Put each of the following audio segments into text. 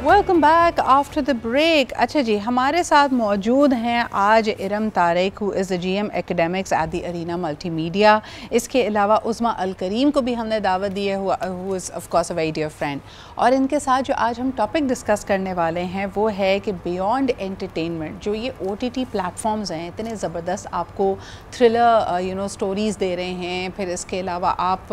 Welcome back after the break. अच्छा जी, हमारे साथ मौजूद हैं आज Iram Tariq, who is the GM academics at the Arena Multimedia. इसके अलावा उस्मा अल करीम को भी हमने दावत दी है, who is of course a very dear friend. और इनके साथ जो आज हम टॉपिक डिस्कस करने वाले हैं वो है कि बियॉन्ड एंटरटेनमेंट, जो ये OTT प्लेटफॉर्म्स हैं, इतने ज़बरदस्त आपको थ्रिलर स्टोरीज़ दे रहे हैं, फिर इसके अलावा आप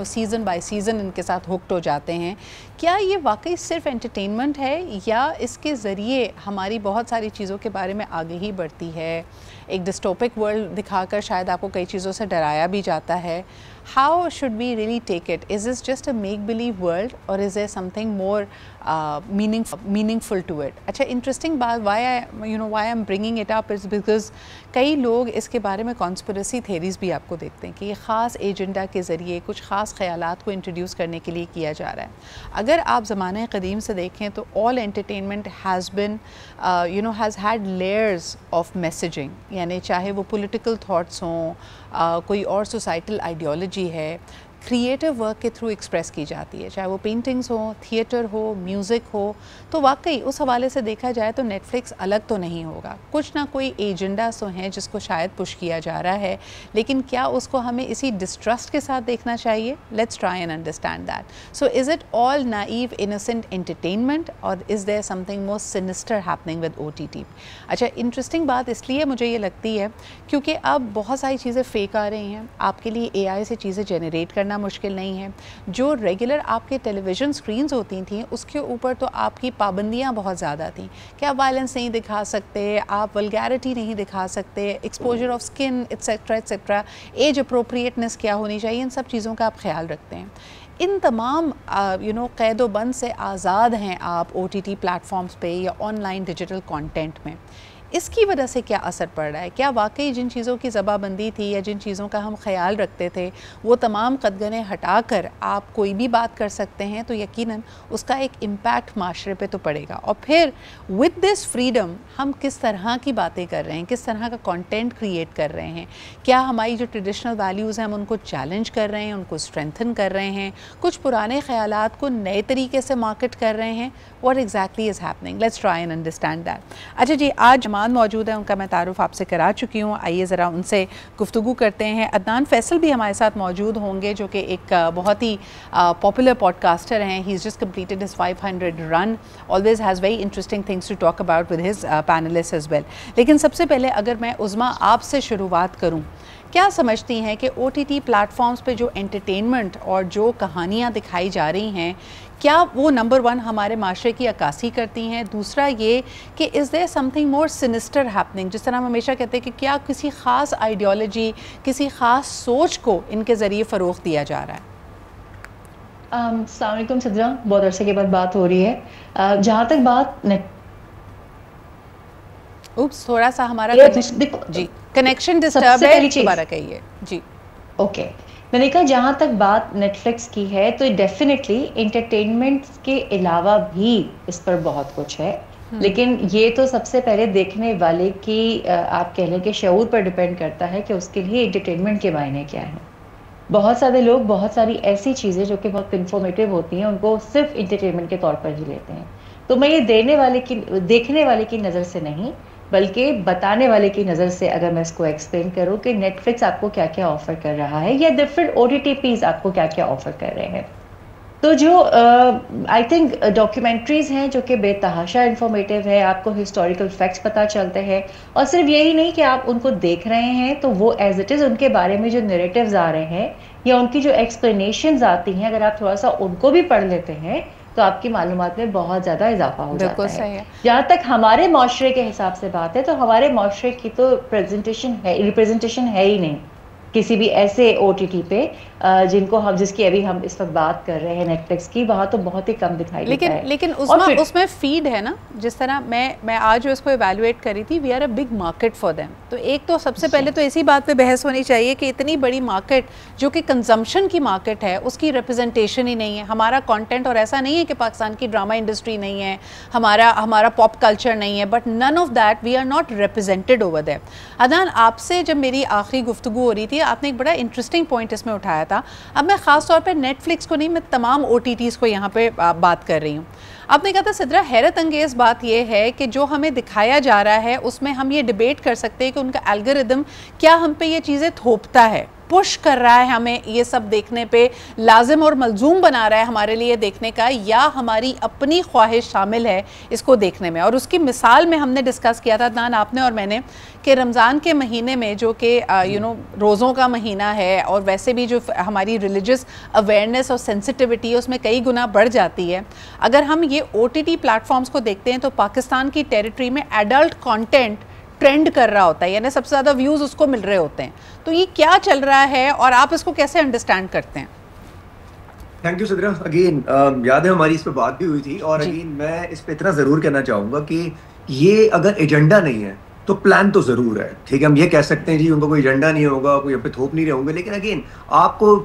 सीज़न बाय सीज़न इनके साथ हुक्ड हो जाते हैं। क्या ये वाकई सिर्फ एंटरटेनमेंट है या इसके ज़रिए हमारी बहुत सारी चीज़ों के बारे में आगे ही बढ़ती है? एक डिस्टोपिक वर्ल्ड दिखाकर शायद आपको कई चीज़ों से डराया भी जाता है। How should we really take it? Is it just a make believe world और is there something more meaningful to it? अच्छा, इंटरेस्टिंग बात why I am bringing it up is because कई लोग इसके बारे में कॉन्स्पिरेसी थेरीज़ भी आपको देखते हैं कि ये ख़ास एजेंडा के ज़रिए कुछ ख़ास ख़यालात को इंट्रोड्यूस करने के लिए किया जा रहा है। अगर आप ज़माने क़दीम से देखें तो all entertainment has been has had layers of messaging, यानी चाहे वो पॉलिटिकल थॉट्स हों, कोई और सोसाइटल आइडियोलॉजी है, क्रिएटिव वर्क के थ्रू एक्सप्रेस की जाती है, चाहे वो पेंटिंग्स हो, थिएटर हो, म्यूज़िक हो। तो वाकई उस हवाले से देखा जाए तो नेटफ्लिक्स अलग तो नहीं होगा। कुछ ना कोई एजेंडा तो हैं जिसको शायद पुश किया जा रहा है, लेकिन क्या उसको हमें इसी डिस्ट्रस्ट के साथ देखना चाहिए? Let's try and understand that. So is it all naive innocent entertainment और is there something more sinister happening with OTT? अच्छा, इंटरेस्टिंग बात इसलिए मुझे ये लगती है क्योंकि अब बहुत सारी चीज़ें फेक आ रही हैं। आपके लिए AI से चीज़ें जनरेट करना मुश्किल नहीं है। जो रेगुलर आपके टेलीविज़न स्क्रीन्स होती थी उसके ऊपर तो आपकी पाबंदियां बहुत ज़्यादा थी कि आप वायलेंस नहीं दिखा सकते, आप वल्गैरिटी नहीं दिखा सकते, exposure of skin etcetera etcetera, as appropriateness क्या होनी चाहिए, इन सब चीज़ों का आप ख्याल रखते हैं। इन तमाम क़ैद बंद से आज़ाद हैं आप OTT प्लेटफॉर्म्स पे या ऑनलाइन डिजिटल कंटेंट में। इसकी वजह से क्या असर पड़ रहा है? क्या वाकई जिन चीज़ों की ज़बाबंदी थी या जिन चीज़ों का हम ख्याल रखते थे वो तमाम कदगने हटाकर आप कोई भी बात कर सकते हैं? तो यकीनन उसका एक इम्पैक्ट माशरे पे तो पड़ेगा। और फिर विद दिस फ्रीडम हम किस तरह की बातें कर रहे हैं, किस तरह का कंटेंट क्रिएट कर रहे हैं? क्या हमारी जो ट्रेडिशनल वैल्यूज़ हैं हम उनको चैलेंज कर रहे हैं, उनको स्ट्रेंथन कर रहे हैं, कुछ पुराने ख्यालात को नए तरीके से मार्केट कर रहे हैं? What exactly is happening? Let's try and understand that. अच्छा जी, आज मौजूद है, उनका मैं तारुफ आपसे करा चुकी हूँ। आइए ज़रा उनसे गुफ्तगू करते हैं। अदनान फैसल भी हमारे साथ मौजूद होंगे, जो कि एक बहुत ही पॉपुलर पॉडकास्टर हैं। He is just completed his 500 run, always has very interesting things to talk about with his panelist as well. लेकिन सबसे पहले अगर मैं उज़मा आपसे शुरुआत करूँ, क्या समझती हैं कि OTT प्लेटफॉर्म्स पे जो एंटरटेनमेंट और जो कहानियाँ दिखाई जा रही हैं, क्या वो नंबर 1 हमारे माशरे की अक्कासी करती हैं? दूसरा ये कि is there something more sinister happening? जिस तरह हम हमेशा कहते हैं कि क्या किसी ख़ास आइडियोलॉजी, किसी ख़ास सोच को इनके ज़रिए फ़रोग़ दिया जा रहा है? अस्सलाम वालेकुम सिद्रा, बहुत अरसे के बाद बात हो रही है। जहाँ तक बात थोड़ा सा हमारा जी कनेक्शन डिस्टर्ब है, दोबारा कहिए जी। ओके, मैंने कहा जहाँ तक बात नेटफ्लिक्स की है तो डेफिनेटली एंटरटेनमेंट के अलावा भी इस पर बहुत कुछ है, लेकिन ये तो सबसे पहले देखने वाले की आप कह लें कि शऊर पर डिपेंड करता है कि उसके लिए एंटरटेनमेंट के मायने क्या है। बहुत सारे लोग बहुत सारी ऐसी चीज़ें जो कि बहुत इंफॉर्मेटिव होती हैं उनको सिर्फ एंटरटेनमेंट के तौर पर ही लेते हैं। तो मैं ये देखने वाले की नज़र से नहीं बल्कि बताने वाले की नज़र से अगर मैं इसको एक्सप्लेन करूँ कि नेटफ्लिक्स आपको क्या क्या ऑफर कर रहा है या डिफरेंट OTTs आपको क्या क्या ऑफर कर रहे हैं, तो जो आई थिंक डॉक्यूमेंट्रीज हैं जो कि बेतहाशा इंफॉर्मेटिव है, आपको हिस्टोरिकल फैक्ट्स पता चलते हैं, और सिर्फ यही नहीं कि आप उनको देख रहे हैं तो वो एज इट इज़ उनके बारे में जो नैरेटिव्स आ रहे हैं या उनकी जो एक्सप्लेनेशंस आती हैं, अगर आप थोड़ा सा उनको भी पढ़ लेते हैं तो आपकी मालूमात में बहुत ज़्यादा इजाफा हो जाता है। जहाँ तक हमारे माशरे के हिसाब से बात है तो हमारे माशरे की तो रिप्रेजेंटेशन है ही नहीं किसी भी ऐसे OTT पे जिसकी अभी हम इस वक्त बात कर रहे हैं नेटफ्लिक्स की, वहाँ तो बहुत ही कम दिखाई देता है। लेकिन उसमें फीड है ना, जिस तरह मैं आज उसको एवेलुएट करी थी, we are a big market for them. तो एक तो सबसे पहले तो इसी बात पे बहस होनी चाहिए कि इतनी बड़ी मार्केट जो कि कंजम्पशन की मार्केट है उसकी रिप्रेजेंटेशन ही नहीं है। हमारा कंटेंट, और ऐसा नहीं है कि पाकिस्तान की ड्रामा इंडस्ट्री नहीं है, हमारा पॉप कल्चर नहीं है, but none of that we are not represented over there. Adnan, आपसे जब मेरी आखिरी गुफ्तगू हो रही थी आपने एक बड़ा इंटरेस्टिंग पॉइंट इसमें उठाया था। अब मैं ख़ास तौर पे नेटफ्लिक्स को नहीं, मैं तमाम OTTs को यहाँ पे बात कर रही हूँ। आपने कहा था सिद्रा, हैरत अंगेज़ बात यह है कि जो हमें दिखाया जा रहा है उसमें हम ये डिबेट कर सकते हैं कि उनका एल्गोरिदम क्या हम पे ये चीज़ें थोपता है, पुश कर रहा है हमें ये सब देखने पे, लाजिम और मलजूम बना रहा है हमारे लिए देखने का, या हमारी अपनी ख्वाहिश शामिल है इसको देखने में। और उसकी मिसाल में हमने डिस्कस किया था नान आपने और मैंने कि रमज़ान के महीने में जो कि रोज़ों का महीना है और वैसे भी जो हमारी रिलीजियस अवेयरनेस और सेंसिटिविटी है उसमें कई गुना बढ़ जाती है। अगर हम ये OTT प्लेटफॉर्म्स को देखते हैं तो पाकिस्तान की टेरिटरी में एडल्ट कंटेंट ट्रेंड कर रहा होता है, यानी सबसे ज़्यादा व्यूज़ उसको मिल रहे होते हैं। तो ये क्या चल रहा है और आप इसको कैसे अंडरस्टैंड करते हैं? Thank you Sidra. अगेन याद है हमारी इस पे बात भी हुई थी, और अगेन मैं इस पे इतना जरूर कहना चाहूंगा कि ये अगर एजेंडा नहीं है तो प्लान तो जरूर है। ठीक है, हम ये कह सकते हैं जी उनको कोई एजेंडा नहीं होगा, कोई पे थोप नहीं रहे होंगे, लेकिन अगेन आपको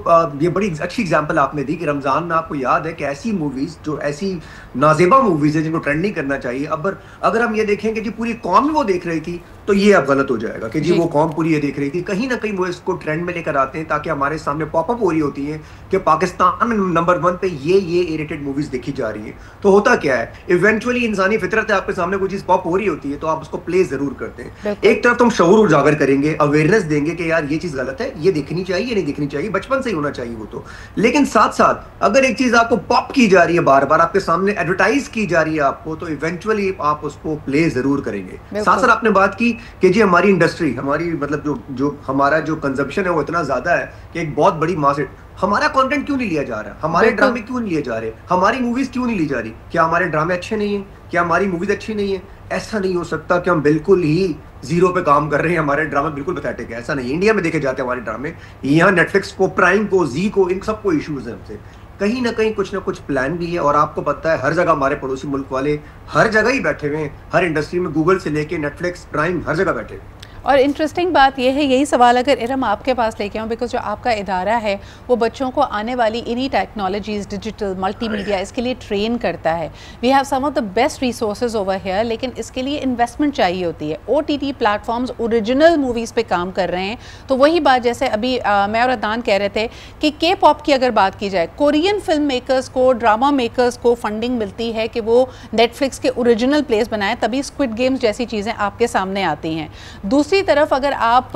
ये बड़ी अच्छी एग्जांपल आपने दी कि रमजान में आपको याद है कि ऐसी मूवीज जो ऐसी नाजेबा मूवीज है जिनको ट्रेंड नहीं करना चाहिए, अब अगर हम ये देखेंगे जी पूरी कौम वो देख रही थी तो ये अब गलत हो जाएगा कि जी वो कौम पूरी ये देख रही थी। कहीं ना कहीं वो इसको ट्रेंड में लेकर आते हैं ताकि हमारे सामने पॉपअप हो रही होती है कि पाकिस्तान में नंबर 1 पे ये इरिटेड मूवीज देखी जा रही है। तो होता क्या है, इवेंचुअली इंसानी फितरत है, आपके सामने कोई चीज पॉप हो रही होती है तो आप उसको प्ले जरूर करते हैं। एक तरफ तुम शऊर उजागर करेंगे, अवेयरनेस देंगे कि यार ये चीज गलत है, ये देखनी चाहिए, नहीं देखनी चाहिए, बचपन से ही होना चाहिए वो तो। लेकिन साथ साथ अगर एक चीज आपको पॉप की जा रही है, बार बार आपके सामने एडवर्टाइज की जा रही है आपको, तो इवेंचुअली आप उसको प्ले जरूर करेंगे। साथ साथ आपने बात की कि जी हमारी इंडस्ट्री, हमारी मतलब जो हमारा जो कंजम्पशन है वो इतना ज्यादा है कि एक बहुत बड़ी मास, हमारा कंटेंट क्यों नहीं लिया जा रहा, हमारे ड्रामे क्यों नहीं लिए जा रहे, हमारी मूवीज क्यों नहीं ली जा रही? क्या हमारे ड्रामे अच्छे नहीं है? क्या हमारी मूवीज अच्छी नहीं है? ऐसा नहीं हो सकता कि हम बिल्कुल ही जीरो पे काम कर रहे हैं, हमारे ड्रामे बिल्कुल पैथेटिक है, ऐसा नहीं। इंडिया में देखे जाते हैं हमारे ड्रामे, यहाँ नेटफ्लिक्स को, प्राइम को, जी को, इन सबको इश्यूज है हमसे। कहीं ना कहीं कुछ ना कुछ प्लान भी है, और आपको पता है हर जगह हमारे पड़ोसी मुल्क वाले हर जगह ही बैठे हुए हैं, हर इंडस्ट्री में, गूगल से लेके नेटफ्लिक्स, प्राइम, हर जगह बैठे हुए। और इंटरेस्टिंग बात यह है, यही सवाल अगर इरम आपके पास लेके आऊँ, बिकॉज जो आपका इदारा है वो बच्चों को आने वाली इन्हीं टेक्नोलॉजीज़, डिजिटल, मल्टीमीडिया, इसके लिए ट्रेन करता है। We have some of the best resources over here, लेकिन इसके लिए इन्वेस्टमेंट चाहिए होती है। OTT प्लेटफॉर्म्स ओरिजिनल मूवीज़ पे काम कर रहे हैं। तो वही बात जैसे अभी मैं और अदनान कह रहे थे कि K-पॉप की अगर बात की जाए, कोरियन फिल्म मेकर्स को, ड्रामा मेकर्स को फंडिंग मिलती है कि वो नेटफ्लिक्स के ओरिजिनल प्लेस बनाएं, तभी स्क्विड गेम्स जैसी चीज़ें आपके सामने आती हैं। दूसरी तरफ अगर आप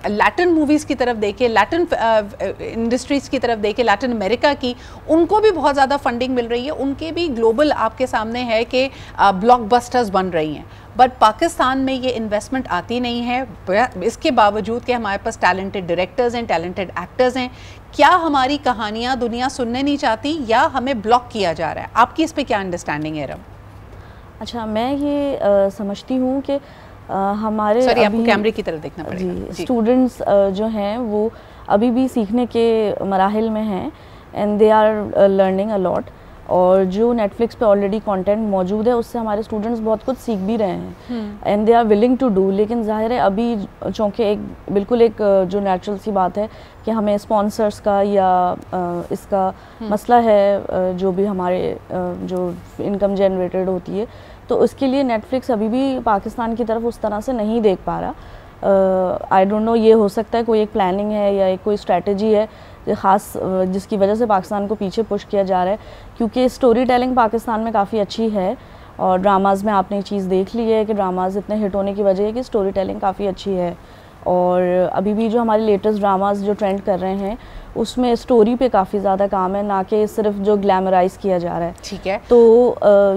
लैटिन मूवीज़ की तरफ देखें, लैटिन इंडस्ट्रीज़ की तरफ देखें, लैटिन अमेरिका की, उनको भी बहुत ज़्यादा फंडिंग मिल रही है, उनके भी ग्लोबल आपके सामने है कि ब्लॉकबस्टर्स बन रही हैं। बट पाकिस्तान में ये इन्वेस्टमेंट आती नहीं है, इसके बावजूद कि हमारे पास टैलेंटेड डायरेक्टर्स हैं, टैलेंटेड एक्टर्स हैं। क्या हमारी कहानियाँ दुनिया सुनने नहीं चाहती या हमें ब्लॉक किया जा रहा है? आपकी इस पर क्या अंडरस्टैंडिंग है रम? अच्छा, मैं ये समझती हूँ कि हमारे आपको कैमरे की तरफ देखना पड़ेगा। स्टूडेंट्स जो हैं वो अभी भी सीखने के मराहिल में हैं, and they are learning a lot. और जो नेटफ्लिक्स पे ऑलरेडी कंटेंट मौजूद है उससे हमारे स्टूडेंट्स बहुत कुछ सीख भी रहे हैं, and they are willing to do. लेकिन जाहिर है अभी चूँकि बिल्कुल एक जो नेचुरल सी बात है कि हमें स्पॉन्सर्स का या इसका मसला है, जो भी हमारे जो इनकम जनरेटेड होती है, तो उसके लिए नेटफ्लिक्स अभी भी पाकिस्तान की तरफ उस तरह से नहीं देख पा रहा। आई डोंट नो, ये हो सकता है कोई एक प्लानिंग है या एक कोई स्ट्रेटजी है ख़ास जिसकी वजह से पाकिस्तान को पीछे पुश किया जा रहा है, क्योंकि स्टोरी टेलिंग पाकिस्तान में काफ़ी अच्छी है। और ड्रामाज़ में आपने चीज़ देख ली है कि ड्रामाज़ इतने हिट होने की वजह है कि स्टोरी टेलिंग काफ़ी अच्छी है। और अभी भी जो हमारे लेटेस्ट ड्रामाज़ जो ट्रेंड कर रहे हैं उसमें स्टोरी पे काफ़ी ज़्यादा काम है, ना कि सिर्फ जो ग्लैमराइज किया जा रहा है। ठीक है, तो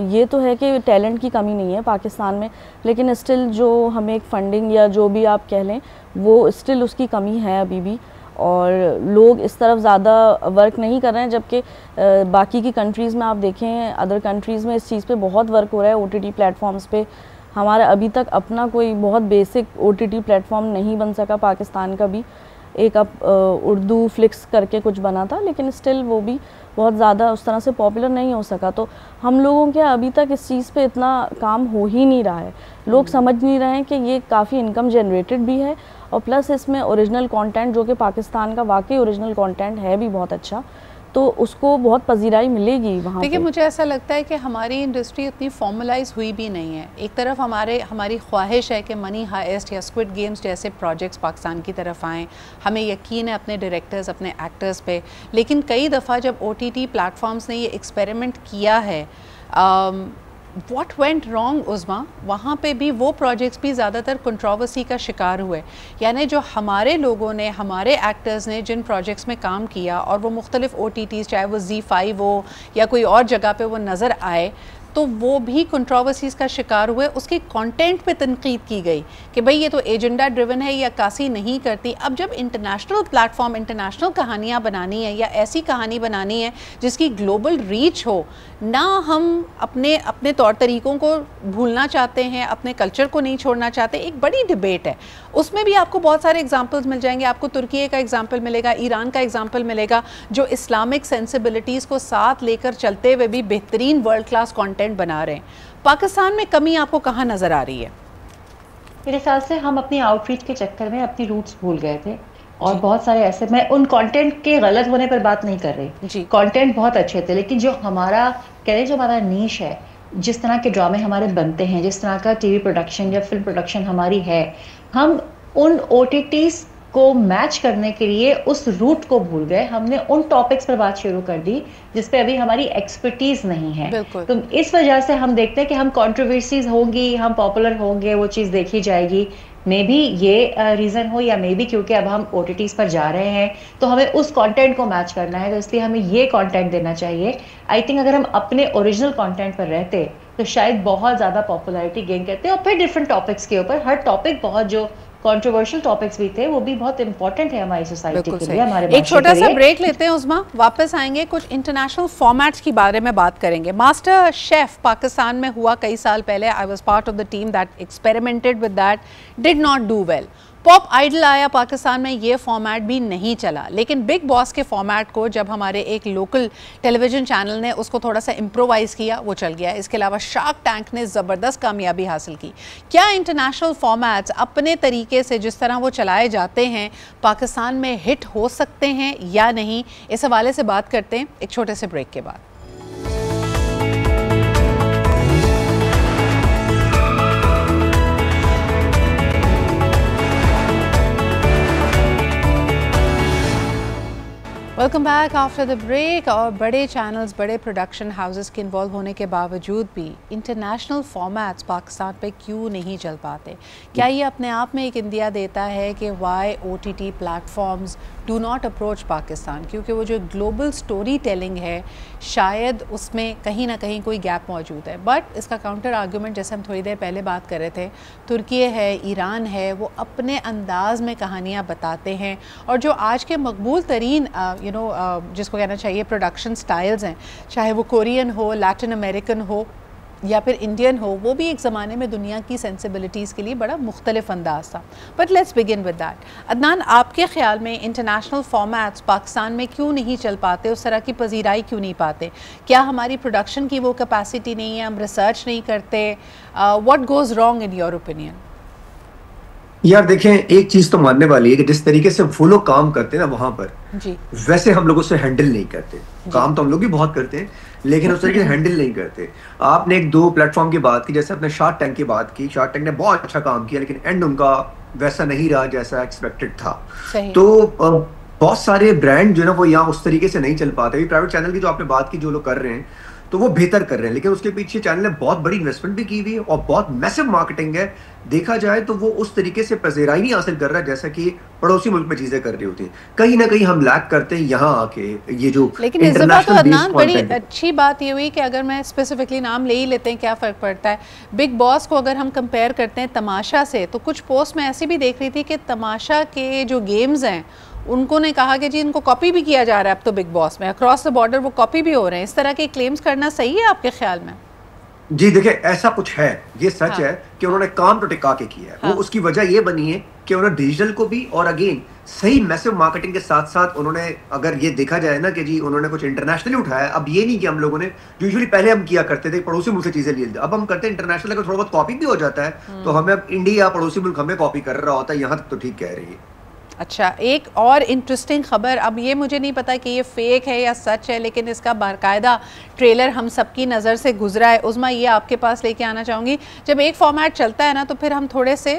ये तो है कि टैलेंट की कमी नहीं है पाकिस्तान में, लेकिन स्टिल जो हमें एक फंडिंग या जो भी आप कह लें वो स्टिल उसकी कमी है अभी भी, और लोग इस तरफ ज़्यादा वर्क नहीं कर रहे हैं। जबकि बाकी की कंट्रीज़ में आप देखें, अदर कंट्रीज़ में इस चीज़ पे बहुत वर्क हो रहा है OTT प्लेटफॉर्म्स पे। हमारा अभी तक अपना कोई बहुत बेसिक OTT प्लेटफॉर्म नहीं बन सका पाकिस्तान का भी। एक अब उर्दू फ्लिक्स करके कुछ बना था, लेकिन स्टिल वो भी बहुत ज़्यादा उस तरह से पॉपुलर नहीं हो सका। तो हम लोगों के अभी तक इस चीज़ पे इतना काम हो ही नहीं रहा है। लोग समझ नहीं रहे हैं कि ये काफ़ी इनकम जनरेटेड भी है, और प्लस इसमें ओरिजिनल कंटेंट जो कि पाकिस्तान का वाकई ओरिजिनल कंटेंट है भी बहुत अच्छा। तो उसको बहुत पजीराई मिलेगी वहाँ। देखिए मुझे ऐसा लगता है कि हमारी इंडस्ट्री उतनी फॉर्मलाइज हुई भी नहीं है। एक तरफ हमारी ख्वाहिश है कि मनी हाइस्ट या स्क्विड गेम्स जैसे प्रोजेक्ट्स पाकिस्तान की तरफ आएँ, हमें यकीन है अपने डायरेक्टर्स अपने एक्टर्स पे, लेकिन कई दफ़ा जब OTT प्लेटफॉर्म्स ने ये एक्सपेरिमेंट किया है, What went wrong उज़्मा, वहाँ पे भी वो प्रोजेक्ट्स भी ज़्यादातर कंट्रोवर्सी का शिकार हुए। यानी जो हमारे लोगों ने, हमारे एक्टर्स ने जिन प्रोजेक्ट्स में काम किया और वो मुख्तलिफ OTTs, चाहे वो ZEE5 हो या कोई और जगह पे वो नज़र आए, तो वो भी कंट्रोवर्सीज़ का शिकार हुए। उसके कंटेंट पे तनकीद की गई कि भाई ये तो एजेंडा ड्रिवन है, या अक्कासी नहीं करती। अब जब इंटरनेशनल प्लेटफॉर्म, इंटरनेशनल कहानियाँ बनानी है या ऐसी कहानी बनानी है जिसकी ग्लोबल रीच हो, ना हम अपने तौर तरीक़ों को भूलना चाहते हैं, अपने कल्चर को नहीं छोड़ना चाहते। एक बड़ी डिबेट है, उसमें भी आपको बहुत सारे एग्जांपल्स मिल जाएंगे। आपको तुर्की का एग्जांपल मिलेगा, ईरान का एग्जांपल मिलेगा, जो इस्लामिक सेंसिबिलिटीज़ को साथ लेकर चलते हुए भी बेहतरीन वर्ल्ड क्लास कंटेंट बना रहे हैं। पाकिस्तान में कमी आपको कहाँ नज़र आ रही है? मेरे ख्याल से हम अपनी आउटरीच के चक्कर में अपनी रूट्स भूल गए थे, और बहुत सारे ऐसे, मैं उन कंटेंट के गलत होने पर बात नहीं कर रही जी, कंटेंट बहुत अच्छे थे, लेकिन जो हमारा जो हमारा नीश है, जिस तरह के ड्रामे हमारे बनते हैं, जिस तरह का टीवी प्रोडक्शन या फिल्म प्रोडक्शन हमारी है, हम उन OTTs को मैच करने के लिए उस रूट को भूल गए। हमने उन टॉपिक्स पर बात शुरू कर दी जिस पे अभी हमारी एक्सपर्टीज नहीं है। तो इस वजह से हम देखते हैं कि हम कंट्रोवर्सीज होंगी, हम पॉपुलर होंगे, वो चीज़ देखी जाएगी। मे बी ये रीज़न हो, या मे बी क्योंकि अब हम OTTs पर जा रहे हैं तो हमें उस कंटेंट को मैच करना है, तो इसलिए हमें ये कंटेंट देना चाहिए। आई थिंक अगर हम अपने ओरिजिनल कंटेंट पर रहते तो शायद बहुत ज़्यादा पॉपुलैरिटी गेन करते। और फिर डिफरेंट टॉपिक्स के ऊपर, हर टॉपिक बहुत जो कंट्रोवर्शियल टॉपिक्स भी थे, वो भी बहुत इंपॉर्टेंट है हमारी सोसाइटी के लिए, हमारे एक छोटा सा ब्रेक लेते हैं उज़्मा, वापस आएंगे, कुछ इंटरनेशनल फॉर्मेट्स के बारे में बात करेंगे। मास्टर शेफ पाकिस्तान में हुआ कई साल पहले, I was part of the team that experimented with that, did not do well. Pop idol आया पाकिस्तान में, ये फॉर्मेट भी नहीं चला, लेकिन बिग बॉस के फॉर्मेट को जब हमारे एक लोकल टेलीविज़न चैनल ने उसको थोड़ा सा इम्प्रोवाइज़ किया, वो चल गया। इसके अलावा शार्क टैंक ने ज़बरदस्त कामयाबी हासिल की। क्या इंटरनेशनल फॉर्मेट्स अपने तरीके से जिस तरह वो चलाए जाते हैं पाकिस्तान में हिट हो सकते हैं या नहीं, इस हवाले से बात करते हैं एक छोटे से ब्रेक के बाद। Welcome back after the break. और बड़े चैनल्स, बड़े प्रोडक्शन हाउसेस के इन्वॉल्व होने के बावजूद भी इंटरनेशनल फॉर्मेट्स पाकिस्तान पे क्यों नहीं चल पाते? क्या ये अपने आप में एक इंदिया देता है कि why OTT platforms do not approach Pakistan? क्योंकि वो जो ग्लोबल स्टोरी टेलिंग है, शायद उसमें कहीं ना कहीं कोई गैप मौजूद है। बट इसका काउंटर आर्गूमेंट, जैसे हम थोड़ी देर पहले बात कर रहे थे, तुर्की है, ईरान है, वो अपने अंदाज में कहानियाँ बताते हैं, और जो आज के मकबूल तरीन जिसको कहना चाहिए प्रोडक्शन स्टाइल्स हैं, चाहे वो कोरियन हो, लैटिन अमेरिकन हो या फिर इंडियन हो, वो भी एक ज़माने में दुनिया की सेंसिबिलिटीज़ के लिए बड़ा मुख्तलिफ अंदाज था। But let's begin with that. Adnan, आपके ख्याल में इंटरनेशनल फॉर्मेट्स पाकिस्तान में क्यों नहीं चल पाते, उस तरह की पजीराई क्यों नहीं पाते? क्या हमारी प्रोडक्शन की वो कैपेसिटी नहीं है, हम रिसर्च नहीं करते? What goes wrong in your opinion? यार देखें, एक चीज तो मानने वाली है कि जिस तरीके से वो लोग काम करते हैं ना वहां पर जी, वैसे हम लोग उससे हैंडल नहीं करते। काम तो हम लोग भी बहुत करते हैं, लेकिन उस तरीके से हैंडल नहीं करते। आपने एक दो प्लेटफॉर्म की बात की, जैसे अपने शार्क टैंक की बात की। शार्क टैंक ने बहुत अच्छा काम किया, लेकिन एंड उनका वैसा नहीं रहा जैसा एक्सपेक्टेड था। तो बहुत सारे ब्रांड जो है ना वो यहाँ उस तरीके से नहीं चल पाते। प्राइवेट चैनल की जो आपने बात की, जो लोग कर रहे हैं तो वो बेहतर कर रहे हैं, लेकिन उसके पीछे चैनल ने बहुत बड़ी इन्वेस्टमेंट भी की हुई है और बहुत मैसिव मार्केटिंग है। देखा जाए तो वो उस तरीके से पजेराई नहीं हासिल कर रहा जैसा कि पड़ोसी मुल्क में चीजें कर रही होती हैं। कहीं ना कहीं हम लैक करते हैं यहाँ आके ये जो। लेकिन इस दफा तो अदनान बड़ी अच्छी बात ये हुई कि अगर मैं स्पेसिफिकली नाम ले ही लेते हैं, क्या फ़र्क पड़ता है। बिग बॉस को अगर हम कंपेयर करते हैं तमाशा से, तो कुछ पोस्ट में ऐसी भी देख रही थी कि तमाशा के जो गेम्स हैं उनको ने कहा कि जी इनको कॉपी भी किया जा रहा है अब तो बिग बॉस में, अक्रॉस द बॉर्डर वो कॉपी भी हो रहे हैं। इस तरह के क्लेम्स करना सही है आपके ख्याल में? जी देखिए, ऐसा कुछ है, ये सच है कि उन्होंने काम तो टिका के किया है। वो उसकी वजह ये बनी है कि उन्होंने डिजिटल को भी और अगेन सही मैसिव मार्केटिंग के साथ साथ उन्होंने, अगर ये देखा जाए ना कि जी उन्होंने कुछ इंटरनेशनली उठाया। अब ये नहीं कि हम लोगों ने यूजुअली पहले हम किया करते थे पड़ोसी मुल्क से चीजें लिए, अब हम करते हैं इंटरनेशनल। अगर थोड़ा बहुत कॉपी भी हो जाता है तो हमें अब इंडिया पड़ोसी मुल्क हमें कॉपी कर रहा होता है, यहाँ तक तो ठीक कह रही है। अच्छा, एक और इंटरेस्टिंग ख़बर, अब ये मुझे नहीं पता कि ये फ़ेक है या सच है, लेकिन इसका बाकायदा ट्रेलर हम सबकी नज़र से गुजरा है। उज़मा, ये आपके पास लेके आना चाहूँगी। जब एक फॉर्मेट चलता है ना तो फिर हम थोड़े से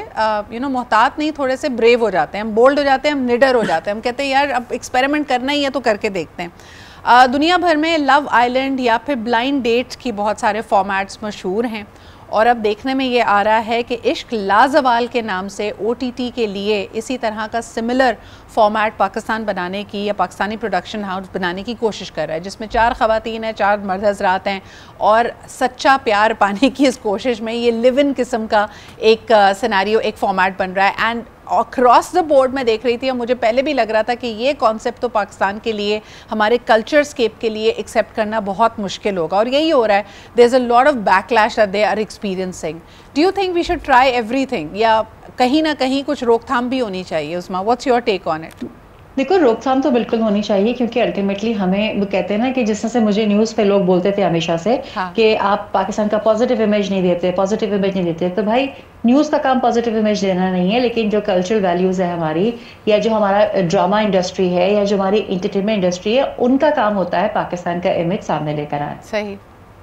मोहतात नहीं, थोड़े से ब्रेव हो जाते हैं, हम बोल्ड हो जाते हैं, हम निडर हो जाते हैं, हम कहते हैं यार अब एक्सपेरिमेंट करना ही है तो करके देखते हैं। दुनिया भर में लव आइलैंड या फिर ब्लाइंड डेट्स की बहुत सारे फॉर्मेट्स मशहूर हैं, और अब देखने में ये आ रहा है कि इश्क लाजवाल के नाम से OTT के लिए इसी तरह का सिमिलर फॉर्मेट पाकिस्तान बनाने की या पाकिस्तानी प्रोडक्शन हाउस बनाने की कोशिश कर रहा है, जिसमें 4 ख़वातीन हैं, 4 मर्द हज़रात हैं, और सच्चा प्यार पाने की इस कोशिश में ये लिव इन किस्म का एक सिनेरियो, एक फॉर्मेट बन रहा है। एंड अक्रॉस द बोर्ड मैं देख रही थी और मुझे पहले भी लग रहा था कि ये कॉन्सेप्ट तो पाकिस्तान के लिए, हमारे कल्चर स्केप के लिए एक्सेप्ट करना बहुत मुश्किल होगा, और यही हो रहा है। There is a lot of backlash that they are experiencing. Do you think we should try everything, या कहीं ना कहीं कुछ रोकथाम भी होनी चाहिए? Usma, what's your take on it? देखो, रोकथाम तो बिल्कुल होनी चाहिए, क्योंकि अल्टीमेटली हमें, वो कहते हैं ना कि जिस तरह से मुझे न्यूज़ पे लोग बोलते थे हमेशा से, हाँ। कि आप पाकिस्तान का पॉजिटिव इमेज नहीं देते, पॉजिटिव इमेज नहीं देते, तो भाई न्यूज़ का काम पॉजिटिव इमेज देना नहीं है, लेकिन जो कल्चरल वैल्यूज़ है हमारी, या जो हमारा ड्रामा इंडस्ट्री है, या जो हमारी इंटरटेनमेंट इंडस्ट्री है, उनका काम होता है पाकिस्तान का इमेज सामने लेकर आए। सही,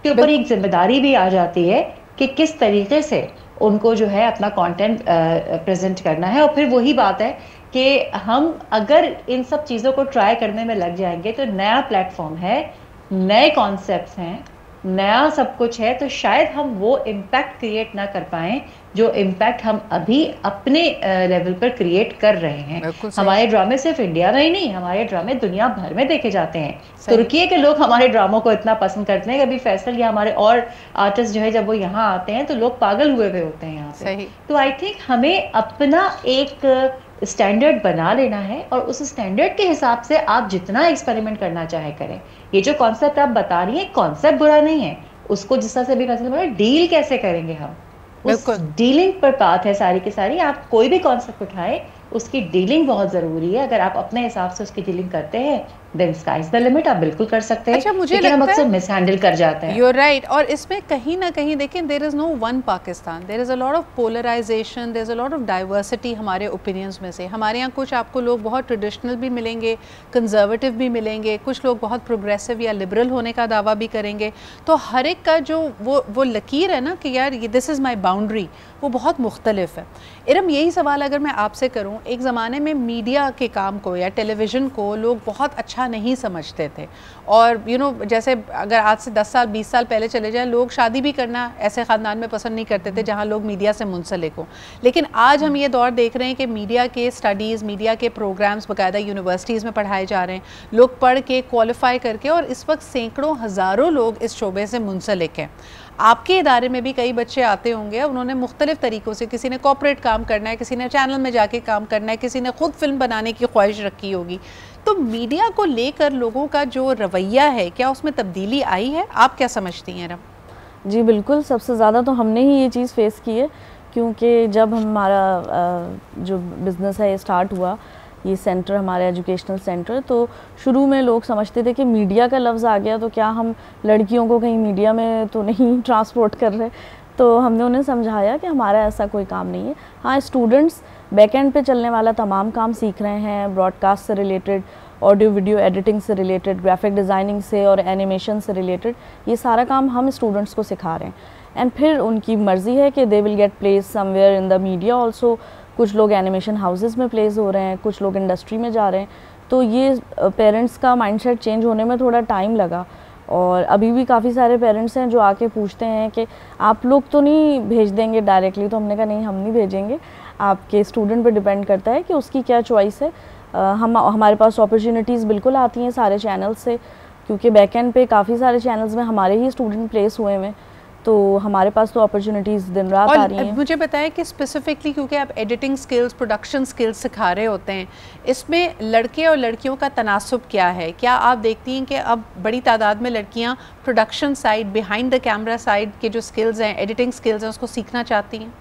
के ऊपर एक जिम्मेदारी भी आ जाती है कि किस तरीके से उनको जो है अपना कंटेंट प्रेजेंट करना है। और फिर वही बात है कि हम अगर इन सब चीज़ों को ट्राई करने में लग जाएंगे, तो नया प्लेटफॉर्म है, नए कॉन्सेप्ट्स हैं, नया सब कुछ है, तो शायद हम वो इम्पैक्ट क्रिएट ना कर पाएं जो इम्पैक्ट हम अभी अपने लेवल पर क्रिएट कर रहे हैं। हमारे ड्रामे सिर्फ इंडिया में ही नहीं, हमारे ड्रामे दुनिया भर में देखे जाते हैं। तुर्की के लोग हमारे ड्रामों को इतना पसंद करते हैं, कभी फैसल या हमारे और आर्टिस्ट जो है जब वो यहाँ आते हैं तो लोग पागल हुए हुए होते हैं यहाँ पे। तो आई थिंक हमें अपना एक स्टैंडर्ड बना लेना है, और उस स्टैंडर्ड के हिसाब से आप जितना एक्सपेरिमेंट करना चाहे करें। ये जो कॉन्सेप्ट आप बता रही हैं, कॉन्सेप्ट बुरा नहीं है, उसको जिस तरह से भी फैसला बोला, डील कैसे करेंगे हम, उस डीलिंग पर बात है सारी की सारी। आप कोई भी कॉन्सेप्ट उठाएं, उसकी डीलिंग बहुत जरूरी है। अगर आप अपने हिसाब से उसकी डीलिंग करते हैं, then sky is the limit, आप बिल्कुल कर सकते हैं। अच्छा, मुझे लेकिन हम अक्सर मिस हैंडल कर जाते हैं। You are right. और इसमें कहीं ना कहीं देखें, there is no one Pakistan, there is a lot of polarization, there is a lot of diversity हमारे ओपिनियंस में से। हमारे यहाँ कुछ आपको लोग बहुत ट्रेडिशनल भी मिलेंगे, कंजर्वेटिव भी मिलेंगे, कुछ लोग बहुत प्रोग्रेसिव या लिबरल होने का दावा भी करेंगे। तो हर एक का जो वो लकीर है ना कि यार ये दिस इज़ माई बाउंड्री, वो बहुत मुख्तलिफ है। इरम, यही सवाल अगर मैं आपसे करूँ, एक ज़माने में मीडिया के काम को या टेलीविज़न को लोग बहुत अच्छा नहीं समझते थे, और जैसे अगर आज से 10 साल 20 साल पहले चले जाएं, लोग शादी भी करना ऐसे ख़ानदान में पसंद नहीं करते थे जहां लोग मीडिया से मुंसलिक हो। लेकिन आज हम ये दौर देख रहे हैं कि मीडिया के स्टडीज़, मीडिया के प्रोग्राम्स बाकायदा यूनिवर्सिटीज़ में पढ़ाए जा रहे हैं, लोग पढ़ के क्वालिफाई करके, और इस वक्त सैकड़ों हज़ारों लोग इस शोबे से मुंसलिक हैं। आपके इदारे में भी कई बच्चे आते होंगे, उन्होंने मुख्तलिफ तरीक़ों से, किसी ने कॉर्पोरेट काम करना है, किसी ने चैनल में जाके काम करना है, किसी ने खुद फिल्म बनाने की ख्वाहिश रखी होगी। तो मीडिया को लेकर लोगों का जो रवैया है, क्या उसमें तब्दीली आई है? आप क्या समझती हैं रम? जी बिल्कुल, सबसे ज़्यादा तो हमने ही ये चीज़ फेस की है, क्योंकि जब हमारा जो बिज़नेस है ये स्टार्ट हुआ, ये सेंटर हमारे एजुकेशनल सेंटर, तो शुरू में लोग समझते थे कि मीडिया का लफ्ज़ आ गया तो क्या हम लड़कियों को कहीं मीडिया में तो नहीं ट्रांसपोर्ट कर रहे। तो हमने उन्हें समझाया कि हमारा ऐसा कोई काम नहीं है। हाँ, स्टूडेंट्स बैकएंड पे चलने वाला तमाम काम सीख रहे हैं, ब्रॉडकास्ट से रिलेटेड, ऑडियो वीडियो एडिटिंग से रिलेटेड, ग्राफिक डिज़ाइनिंग से और एनिमेशन से रिलेटेड, ये सारा काम हम स्टूडेंट्स को सिखा रहे हैं। एंड फिर उनकी मर्ज़ी है कि they will get place somewhere in the media also. कुछ लोग एनिमेशन हाउसेस में प्लेस हो रहे हैं, कुछ लोग इंडस्ट्री में जा रहे हैं। तो ये पेरेंट्स का माइंडसेट चेंज होने में थोड़ा टाइम लगा, और अभी भी काफ़ी सारे पेरेंट्स हैं जो आके पूछते हैं कि आप लोग तो नहीं भेज देंगे डायरेक्टली? तो हमने कहा नहीं, हम नहीं भेजेंगे, आपके स्टूडेंट पे डिपेंड करता है कि उसकी क्या चॉइस है। हमारे पास अपॉर्चुनिटीज़ बिल्कुल आती हैं सारे चैनल्स से, क्योंकि बैकएंड पे काफ़ी सारे चैनल्स में हमारे ही स्टूडेंट प्लेस हुए हैं, तो हमारे पास तो अपॉर्चुनिटीज़ दिन रात आ रही हैं। मुझे बताएं कि स्पेसिफिकली, क्योंकि आप एडिटिंग स्किल्स, प्रोडक्शन स्किल्स सिखा रहे होते हैं, इसमें लड़के और लड़कियों का तनासुब क्या है? क्या आप देखती हैं कि अब बड़ी तादाद में लड़कियां production side, behind the camera side के जो स्किल्स हैं, एडिटिंग स्किल्स हैं, उसको सीखना चाहती हैं?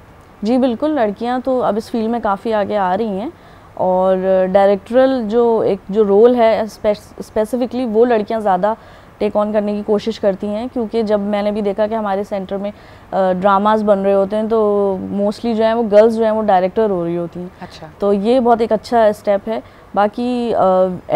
जी बिल्कुल, लड़कियाँ तो अब इस फील्ड में काफ़ी आगे आ रही हैं, और डायरेक्टरल जो रोल है स्पेसिफिकली वो लड़कियां ज़्यादा टेक ऑन करने की कोशिश करती हैं, क्योंकि जब मैंने भी देखा कि हमारे सेंटर में ड्रामास बन रहे होते हैं तो मोस्टली जो है वो गर्ल्स जो हैं वो डायरेक्टर हो रही होती हैं। अच्छा, तो ये बहुत एक अच्छा स्टेप है। बाकी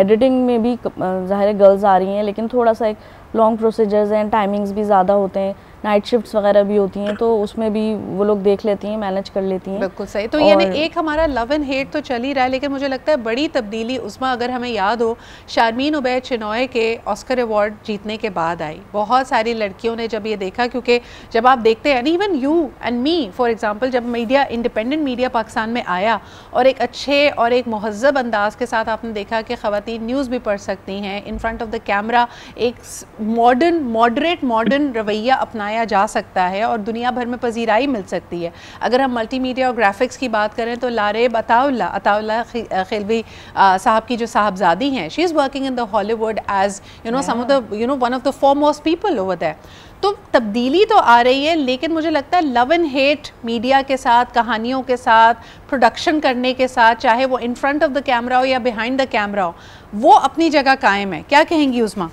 एडिटिंग में भी ज़ाहिर है गर्ल्स आ रही हैं, लेकिन थोड़ा सा एक लॉन्ग प्रोसीजर्स हैं, टाइमिंग्स भी ज़्यादा होते हैं, नाइट शिफ्ट्स वगैरह भी होती हैं, तो उसमें भी वो लोग देख लेती हैं, मैनेज कर लेती हैं। बिल्कुल सही। तो यानी एक हमारा लव एंड हेट तो चल ही रहा है, लेकिन मुझे लगता है बड़ी तब्दीली उसमें अगर हमें याद हो, शारमीन उबैद चिनॉय के ऑस्कर अवार्ड जीतने के बाद आई। बहुत सारी लड़कियों ने जब ये देखा, क्योंकि जब आप देखते हैं, even you and me for example, जब मीडिया, इंडिपेंडेंट मीडिया पाकिस्तान में आया और एक अच्छे और एक महज़ब अंदाज के साथ आपने देखा कि ख़वातीन न्यूज़ भी पढ़ सकती हैं, in front of the camera एक मॉडरेट मॉडर्न रवैया अपनाया जा सकता है और दुनिया भर में पजीराई मिल सकती है। अगर हम मल्टीमीडिया और ग्राफिक्स की बात करें तो लारेब अताउल्ला खिलवी साहब की जो साहबजादी हैं, she is working in the Hollywood as some of the one of the foremost people over there. तो तब्दीली तो आ रही है, लेकिन मुझे लगता है लव एंड हेट मीडिया के साथ, कहानियों के साथ, प्रोडक्शन करने के साथ, चाहे वो in front of the camera हो या बिहाइंड द कैमरा हो, वो अपनी जगह कायम है। क्या कहेंगी उस्मा?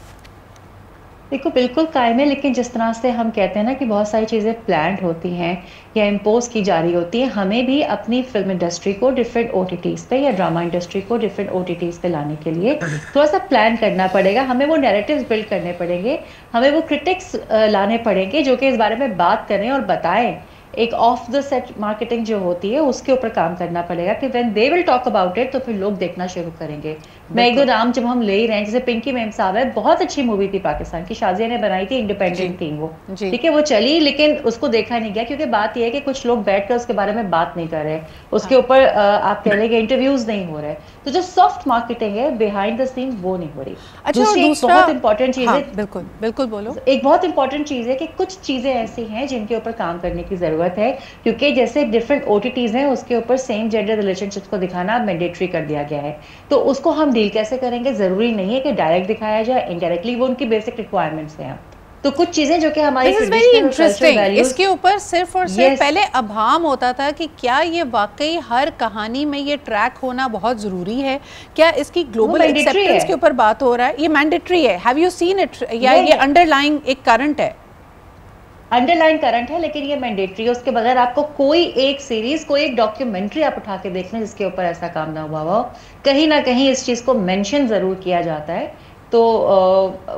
देखो बिल्कुल कायम है, लेकिन जिस तरह से हम कहते हैं ना कि बहुत सारी चीज़ें प्लान्ड होती हैं या इम्पोज की जा रही होती हैं, हमें भी अपनी फिल्म इंडस्ट्री को डिफरेंट OTTs पे या ड्रामा इंडस्ट्री को डिफरेंट OTTs पे लाने के लिए थोड़ा सा प्लान करना पड़ेगा। हमें वो नैरेटिव्स बिल्ड करने पड़ेंगे, हमें वो क्रिटिक्स लाने पड़ेंगे जो कि इस बारे में बात करें और बताएं। एक ऑफ द सेट मार्केटिंग जो होती है उसके ऊपर काम करना पड़ेगा कि when they will talk about it तो फिर लोग देखना शुरू करेंगे। मैं एक दो नाम जब हम ले ही रहे हैं, जैसे पिंकी मैम साहब है, बहुत अच्छी मूवी थी पाकिस्तान की, शाजिया ने बनाई थी, इंडिपेंडेंट थी वो, ठीक है, वो चली, लेकिन उसको देखा नहीं गया क्योंकि बात यह है कि कुछ लोग बैठकर उसके बारे में बात नहीं कर रहे, उसके ऊपर आप कह रहे इंटरव्यूज नहीं हो रहे, तो जो सॉफ्ट मार्केटिंग है बिहाइंड द सीन वो नहीं हो रही। दूसरी बहुत इंपॉर्टेंट चीज है, बिल्कुल बिल्कुल बोलो, एक बहुत इंपॉर्टेंट चीज है कि कुछ चीजें ऐसी हैं जिनके ऊपर काम करने की जरूरत है, क्योंकि जैसे डिफरेंट OTTs हैं उसके ऊपर सेम जेंडर रिलेशनशिप्स को दिखाना मैंडेटरी कर दिया गया है, तो उसको हम डील कैसे करेंगे? जरूरी नहीं है कि डायरेक्ट दिखाया जाए, इनडायरेक्टली, वो उनकी बेसिक रिक्वायरमेंट्स हैं। तो कुछ चीजें जो कि हमारी इसके ऊपर सिर्फ और सिर्फ पहले अभाम होता था कि क्या ये वाकई हर कहानी में ये ट्रैक होना बहुत जरूरी है, क्या इसकी ग्लोबल एक्सेप्टेंस के ऊपर बात हो रहा है, ये मैंडेटरी है, हैव यू सीन इट, या ये अंडरलाइंग एक करंट है? अंडरलाइन करंट है, लेकिन ये मैंडेटरी है। उसके बगैर आपको कोई एक सीरीज, कोई एक डॉक्यूमेंट्री आप उठा के देख लें जिसके ऊपर ऐसा काम ना हुआ हो, कहीं ना कहीं इस चीज को मेंशन जरूर किया जाता है, तो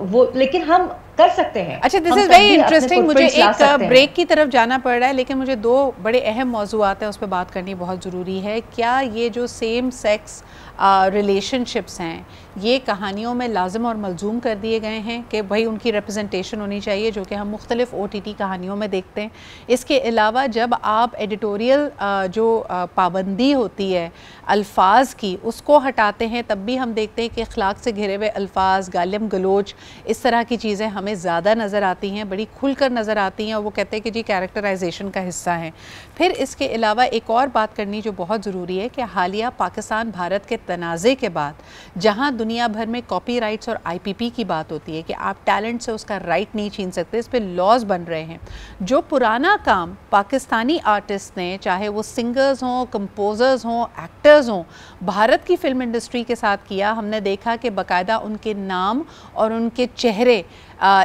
वो लेकिन हम कर सकते हैं। अच्छा, दिस इज वेरी इंटरेस्टिंग। मुझे एक ब्रेक की तरफ जाना पड़ रहा है, लेकिन मुझे दो बड़े अहम मौजूआत हैं, उस पर बात करनी बहुत ज़रूरी है। क्या ये जो सेम सेक्स रिलेशनशिप्स हैं ये कहानियों में लाजम और मलजूम कर दिए गए हैं कि भाई उनकी रिप्रेजेंटेशन होनी चाहिए, जो कि हम मुख्तलिफ OTT कहानियों में देखते हैं। इसके अलावा जब आप एडिटोरियल जो पाबंदी होती है अल्फाज की, उसको हटाते हैं, तब भी हम देखते हैं कि अखलाक से घिरे हुए अल्फाज, गालिम गलोच, इस तरह की चीज़ें हमें ज़्यादा नज़र आती हैं, बड़ी खुलकर नज़र आती हैं, और वो कहते हैं कि जी कैरेक्टराइजेशन का हिस्सा है। फिर इसके अलावा एक और बात करनी जो बहुत ज़रूरी है कि हालिया पाकिस्तान भारत के तनाज़े के बाद, जहाँ दुनिया भर में कॉपीराइट्स और IPP की बात होती है कि आप टैलेंट से उसका राइट नहीं छीन सकते, इस पर लॉज बन रहे हैं। जो पुराना काम पाकिस्तानी आर्टिस्ट ने, चाहे वो सिंगर्स हों, कंपोजर्स हों, एक्टर्स हों, भारत की फिल्म इंडस्ट्री के साथ किया, हमने देखा कि बाकायदा उनके नाम और उनके चेहरे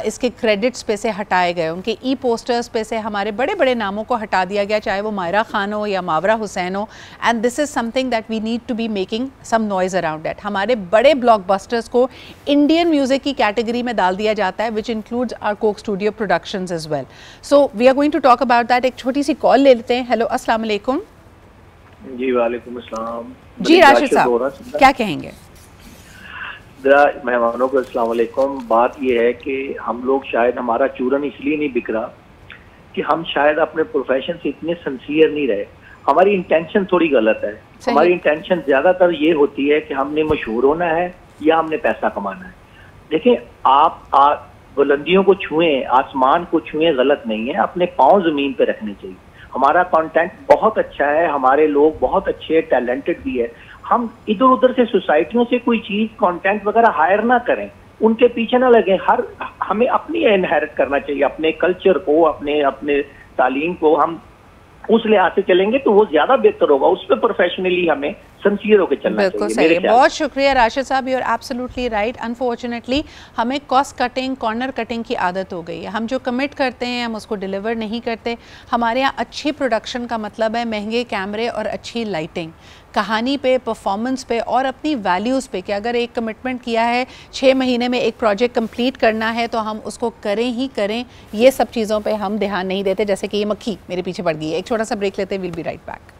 इसके क्रेडिट्स पे से हटाए गए, उनके पोस्टर्स पे से हमारे बड़े बड़े नामों को हटा दिया गया, चाहे वो मायरा खान हो या मावरा हुसैन हो। And this is something that we need to be making some noise around that. हमारे बड़े ब्लॉकबस्टर्स को इंडियन म्यूज़िक की कैटेगरी में डाल दिया जाता है, which includes our Coke Studio productions as well. So we are going to talk about that. एक छोटी सी कॉल ले लेते हैं। हेलो, अस्सलाम वालेकुम। जी वालेकुम अस्सलाम। जी राशिद साहब, क्या कहेंगे? मेहमानों को अस्सलाम वालेकुम। बात यह है कि हम लोग शायद, हमारा चूरन इसलिए नहीं बिक रहा कि हम शायद अपने प्रोफेशन से इतने सिंसियर नहीं रहे। हमारी इंटेंशन थोड़ी गलत है। हमारी इंटेंशन ज्यादातर ये होती है कि हमने मशहूर होना है या हमने पैसा कमाना है। देखिए, आप बुलंदियों को छुएं, आसमान को छुएं, गलत नहीं है, अपने पाँव जमीन पे रखने चाहिए। हमारा कंटेंट बहुत अच्छा है, हमारे लोग बहुत अच्छे टैलेंटेड भी है, हम इधर उधर से सोसाइटियों से कोई चीज कंटेंट वगैरह हायर ना करें, उनके पीछे ना लगे। हमें अपनी इनहेरिट करना चाहिए, अपने कल्चर को, अपने तालीम को। हम उस लिहाज से चलेंगे तो वो ज्यादा बेहतर होगा। उस पर प्रोफेशनली हमें सिंसियर होकर चलना चाहिए। बिल्कुल सही, बहुत शुक्रिया राशिद साहब, you are absolutely right. Unfortunately हमें कॉस्ट कटिंग, कॉर्नर कटिंग की आदत हो गई है। हम जो कमिट करते हैं हम उसको डिलीवर नहीं करते। हमारे यहाँ अच्छी प्रोडक्शन का मतलब है महंगे कैमरे और अच्छी लाइटिंग, कहानी पे, परफॉर्मेंस पे और अपनी वैल्यूज़ पे, कि अगर एक कमिटमेंट किया है 6 महीने में एक प्रोजेक्ट कंप्लीट करना है तो हम उसको करें ही करें। ये सब चीज़ों पे हम ध्यान नहीं देते, जैसे कि ये मक्खी मेरे पीछे पड़ गई है। एक छोटा सा ब्रेक लेते हैं, विल बी राइट बैक।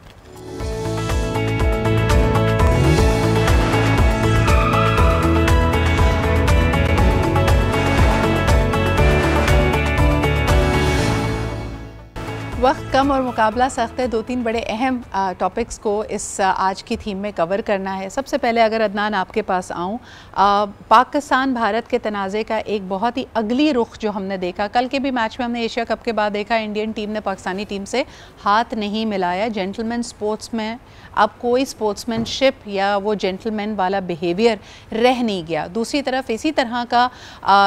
वक्त कम और मुकाबला सख्त है। 2-3 बड़े अहम टॉपिक्स को इस आज की थीम में कवर करना है। सबसे पहले अगर अदनान आपके पास आऊँ, पाकिस्तान भारत के तनाज़े का एक बहुत ही अगली रुख जो हमने देखा, कल के भी मैच में हमने एशिया कप के बाद देखा, इंडियन टीम ने पाकिस्तानी टीम से हाथ नहीं मिलाया। जेंटलमैन स्पोर्ट्स में अब कोई स्पोर्ट्समैनशिप या वो जेंटलमैन वाला बिहेवियर रह नहीं गया। दूसरी तरफ इसी तरह का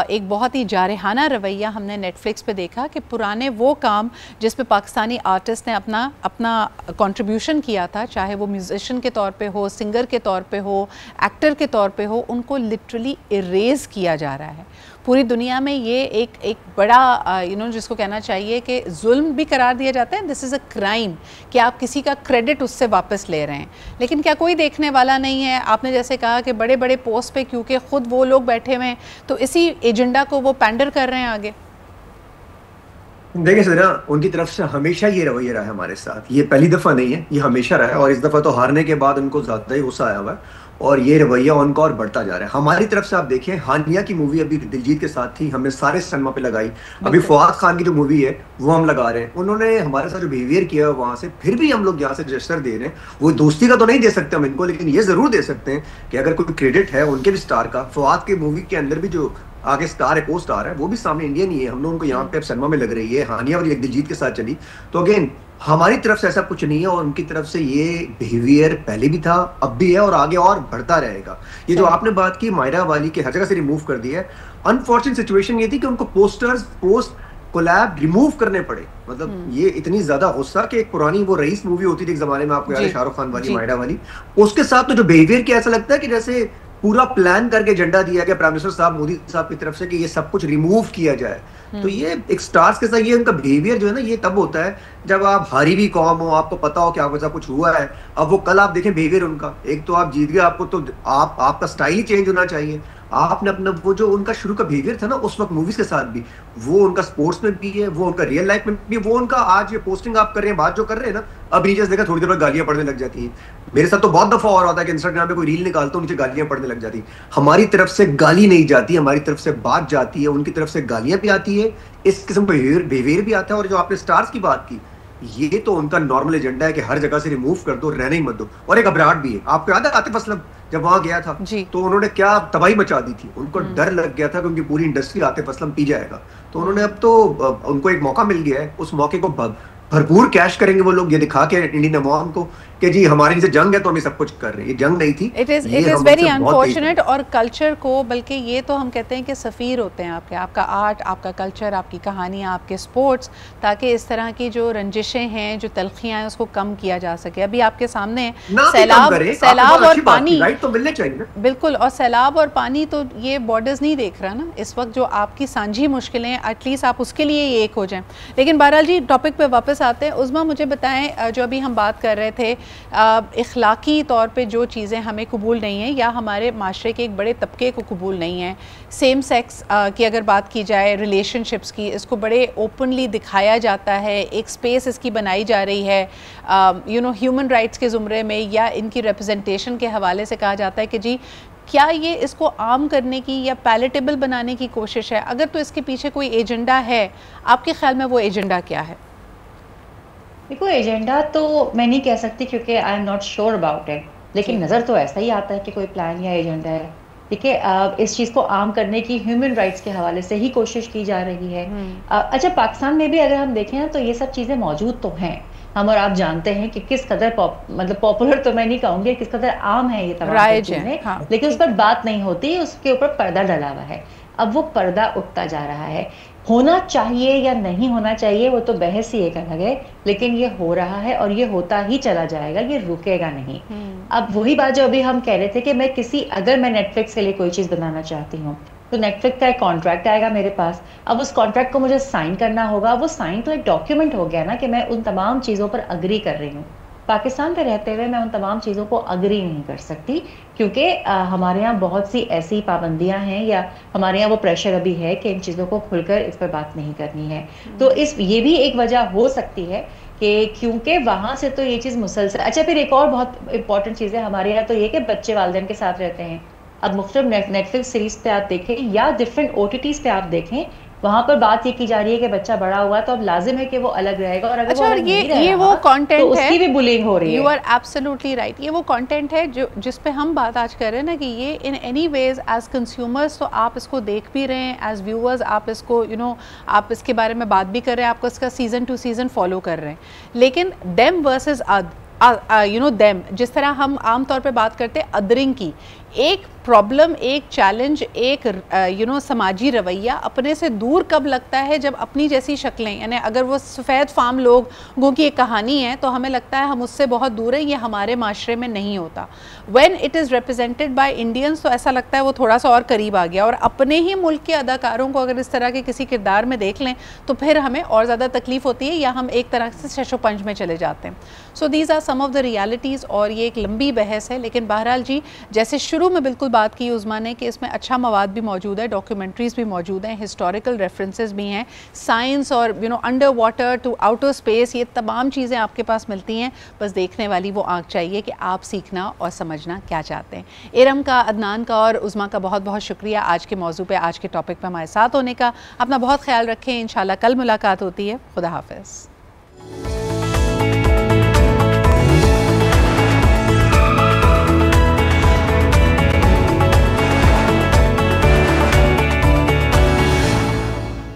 एक बहुत ही जारहाना रवैया हमने नेटफ्लिक्स पे देखा कि पुराने वो काम जिस पे पाकिस्तानी आर्टिस्ट ने अपना कंट्रीब्यूशन किया था, चाहे वो म्यूजिशियन के तौर पे हो, सिंगर के तौर पे हो, एक्टर के तौर पे हो, उनको लिटरली इरेज किया जा रहा है। पूरी दुनिया में ये एक बड़ा जिसको कहना चाहिए कि जुल्म भी करार दिया जाता है। दिस इज़ अ क्राइम कि आप किसी का क्रेडिट उससे वापस ले रहे हैं, लेकिन क्या कोई देखने वाला नहीं है? आपने जैसे कहा कि बड़े बड़े पोस्ट पे क्योंकि ख़ुद वो लोग बैठे हुए हैं तो इसी एजेंडा को वो पैंडर कर रहे हैं आगे। देखिए सर, उनकी तरफ से हमेशा ये रवैया रहा है हमारे साथ। ये पहली दफा नहीं है, ये हमेशा रहा है, और इस दफा तो हारने के बाद उनको ज्यादा ही गुस्सा आया हुआ है और ये रवैया उनका और बढ़ता जा रहा है। हमारी तरफ से आप देखें, हानिया की मूवी अभी दिलजीत के साथ थी, हमने सारे सिनेमा पे लगाई। अभी फवाद खान की जो मूवी है वो हम लगा रहे हैं। उन्होंने हमारे साथ जो बिहेवियर किया है वहां से, फिर भी हम लोग यहाँ से जेस्चर दे रहे हैं। वो दोस्ती का तो नहीं दे सकते हम इनको, लेकिन ये जरूर दे सकते हैं कि अगर कोई क्रेडिट है उनके भी स्टार का। फवाद के मूवी के अंदर भी जो आगे स्टार है, को स्टार है, वो भी सामने इंडियन ही है। हम लोग उनको यहाँ पे सिनेमा में लग रही है। हानिया वाली एक दिलजीत के साथ चली। तो अगेन हमारी तरफ से ऐसा कुछ नहीं है, और उनकी तरफ से ये बिहेवियर पहले भी था, अब भी है और आगे और बढ़ता रहेगा। ये जो आपने बात की मायरा वाली के हर जगह से रिमूव कर दिया है, अनफॉर्चुनेट सिचुएशन ये थी कि उनको पोस्ट कोलैब रिमूव करने पड़े। मतलब ये इतनी ज्यादा गुस्सा कि एक पुरानी वो रईस मूवी होती थी एक जमाने में, आपको याद है, शाहरुख खान वाली, मायरा वाली, उसके साथ तो जो बिहेवियर किया, ऐसा लगता है कि जैसे पूरा प्लान करके एजेंडा दिया गया प्राइम मिनिस्टर साहब मोदी साहब की तरफ से कि ये सब कुछ रिमूव किया जाए। तो ये एक स्टार्स के साथ ये उनका बिहेवियर जो है ना, ये तब होता है जब आप हारी भी कौम हो, आपको पता हो कि आपके साथ कुछ हुआ है। अब वो कल आप देखें बिहेवियर उनका, एक तो आप जीत गए, आपको तो आपका स्टाइल ही चेंज होना चाहिए। आपने अपना वो जो उनका शुरू का बिहेवियर था ना उस वक्त मूवीज के साथ भी, वो उनका स्पोर्ट्स में भी है, वो उनका रियल लाइफ में भी, वो उनका आज ये पोस्टिंग आप कर रहे हैं, बात जो कर रहे हैं ना, अब नीचे देखा थोड़ी देर बाद गालियां पड़ने लग जाती हैं। मेरे साथ तो बहुत दफा और होता है कि इंस्टाग्राम पे कोई रील निकालता हूं, नीचे गालियां पड़ने लग जाती। हमारी तरफ से गाली नहीं जाती, हमारी तरफ से बात जाती है, उनकी तरफ से गालियां भी आती है, इस किस्म का बिहेवियर भी आता है। और जो आपने स्टार्स की बात की, ये तो उनका नॉर्मल एजेंडा है कि हर जगह से रिमूव कर दो, रहने ही मत दो। और एक घबराहट भी है, आपको याद है आतिफ असलम जब वहां गया था तो उन्होंने क्या तबाही मचा दी थी। उनको डर लग गया था कि उनकी पूरी इंडस्ट्री आतिफ असलम पी जाएगा। तो उन्होंने अब तो उनको एक मौका मिल गया है, उस मौके को भरपूर कैश करेंगे वो लोग, ये दिखा के इंडियन अवाम को कि जी हमारी से जंग है तो हम सब कुछ कर रहे हैं। ये जंग नहीं थी, इट इज़ वेरी अनफॉर्चुनेट। और कल्चर को, बल्कि ये तो हम कहते हैं कि सफ़ीर होते हैं आपका आर्ट, आपका कल्चर, आपकी कहानियाँ, आपके स्पोर्ट्स, ताकि इस तरह की जो रंजिशें हैं, जो तलखियाँ हैं, उसको कम किया जा सके। अभी आपके सामने सैलाब और पानी तो मिलने चाहिए, बिल्कुल, और सैलाब और पानी तो ये बॉर्डर्स नहीं देख रहा ना इस वक्त। जो आपकी सांझी मुश्किलें, एटलीस्ट आप उसके लिए ये एक हो जाएं। लेकिन बहरहाल जी, टॉपिक पे वापस आते हैं। उज़मा, मुझे बताएं, जो अभी हम बात कर रहे थे, इखलाकी तौर पे जो चीज़ें हमें कबूल नहीं हैं या हमारे माशरे के एक बड़े तबके को कबूल नहीं है, सेम सेक्स की अगर बात की जाए, रिलेशनशिप्स की, इसको बड़े ओपनली दिखाया जाता है, एक स्पेस इसकी बनाई जा रही है, ह्यूमन राइट्स के ज़ुमरे में या इनकी रिप्रेजेंटेशन के हवाले से कहा जाता है कि जी क्या ये इसको आम करने की या पैलेटेबल बनाने की कोशिश है? अगर तो इसके पीछे कोई एजेंडा है, आपके ख्याल में वो एजेंडा क्या है? देखो, एजेंडा तो मैं नहीं कह सकती क्योंकि I am not sure about it, लेकिन नज़र तो ऐसा ही आता है कि कोई प्लान या एजेंडा है। ठीक है, इस चीज़ को आम करने की ह्यूमन राइट्स के हवाले से ही कोशिश की जा रही है। अच्छा, पाकिस्तान में भी अगर हम देखें ना तो ये सब चीज़ें मौजूद तो हैं। हम और आप जानते हैं कि किस कदर मतलब पॉपुलर तो मैं नहीं कहूँगी, किस कदर आम है ये तमाम चीज़ें, लेकिन उस पर बात नहीं होती, उसके ऊपर पर्दा डला हुआ है। अब वो पर्दा उठता जा रहा है। होना चाहिए या नहीं होना चाहिए वो तो बहस ही एक अलग है, लेकिन ये हो रहा है और ये होता ही चला जाएगा, ये रुकेगा नहीं। अब वही बात जो अभी हम कह रहे थे कि अगर मैं नेटफ्लिक्स के लिए कोई चीज बनाना चाहती हूँ तो नेटफ्लिक्स का एक कॉन्ट्रैक्ट आएगा मेरे पास। अब उस कॉन्ट्रैक्ट को मुझे साइन करना होगा। वो साइन तो एक डॉक्यूमेंट हो गया ना कि मैं उन तमाम चीजों पर अग्री कर रही हूँ। पाकिस्तान पे रहते हुए मैं उन तमाम चीज़ों को अग्री नहीं कर सकती, क्योंकि हमारे यहाँ बहुत सी ऐसी पाबंदियां हैं या हमारे यहाँ वो प्रेशर अभी है कि इन चीज़ों को खुलकर इस पर बात नहीं करनी है। तो ये भी एक वजह हो सकती है कि क्योंकि वहां से तो ये चीज़ मुसलसल। अच्छा, फिर एक और बहुत इंपॉर्टेंट चीज़ है हमारे यहाँ तो ये कि बच्चे वालिदैन के साथ रहते हैं। अब मुख्तलिफ नेटफ्लिक्स सीरीज पे आप देखें या डिफरेंट OTTs पे आप देखें, वहां पर बात ये की जा रही है कि बच्चा बड़ा हुआ तो अब लाजिम है कि वो अलग रहेगा, और अगर अच्छा, वो और अलग नहीं रह ये रहा, वो कंटेंट तो है, उसकी भी बुलिंग हो रही है। You are absolutely right. ये वो कंटेंट है जो जिस पे हम बात आज कर रहे हैं ना, कि ये in any ways as consumers तो आप इसको देख भी रहे हैं, एज व्यूअर्स आप इसको आप इसके बारे में बात भी कर रहे हैं, आपको इसका सीजन टू सीजन फॉलो कर रहे हैं, लेकिन देम वर्सेस देम, जिस तरह हम आम तौर पे बात करते हैं अदरिंग की, एक प्रॉब्लम, एक चैलेंज, एक समाजी रवैया अपने से दूर कब लगता है, जब अपनी जैसी शक्लें, यानी अगर वो सफ़ेद फार्म लोगों की एक कहानी है तो हमें लगता है हम उससे बहुत दूर हैं, ये हमारे माशरे में नहीं होता। When it is represented by Indians तो ऐसा लगता है वो थोड़ा सा और करीब आ गया, और अपने ही मुल्क के अदाकारों को अगर इस तरह के किसी किरदार में देख लें तो फिर हमें और ज़्यादा तकलीफ़ होती है, या हम एक तरह से शशोपंज में चले जाते हैं। So these are some of the realities, और ये एक लंबी बहस है, लेकिन बहरहाल जी, जैसे शुरू में बिल्कुल बात की उस्मा ने कि इसमें अच्छा मवाद भी मौजूद है, डॉक्यूमेंट्रीज़ भी मौजूद हैं, हिस्टोरिकल रेफरेंसेस भी हैं, साइंस और under water to outer space, ये तमाम चीज़ें आपके पास मिलती हैं। बस देखने वाली वो आँख चाहिए कि आप सीखना और समझना क्या चाहते हैं। इरम का, अदनान का और उस्मा का बहुत बहुत शुक्रिया आज के मौजू पे, आज के टॉपिक पे हमारे साथ होने का। अपना बहुत ख्याल रखें, इंशाल्लाह कल मुलाकात होती है। खुदा हाफ़िज़।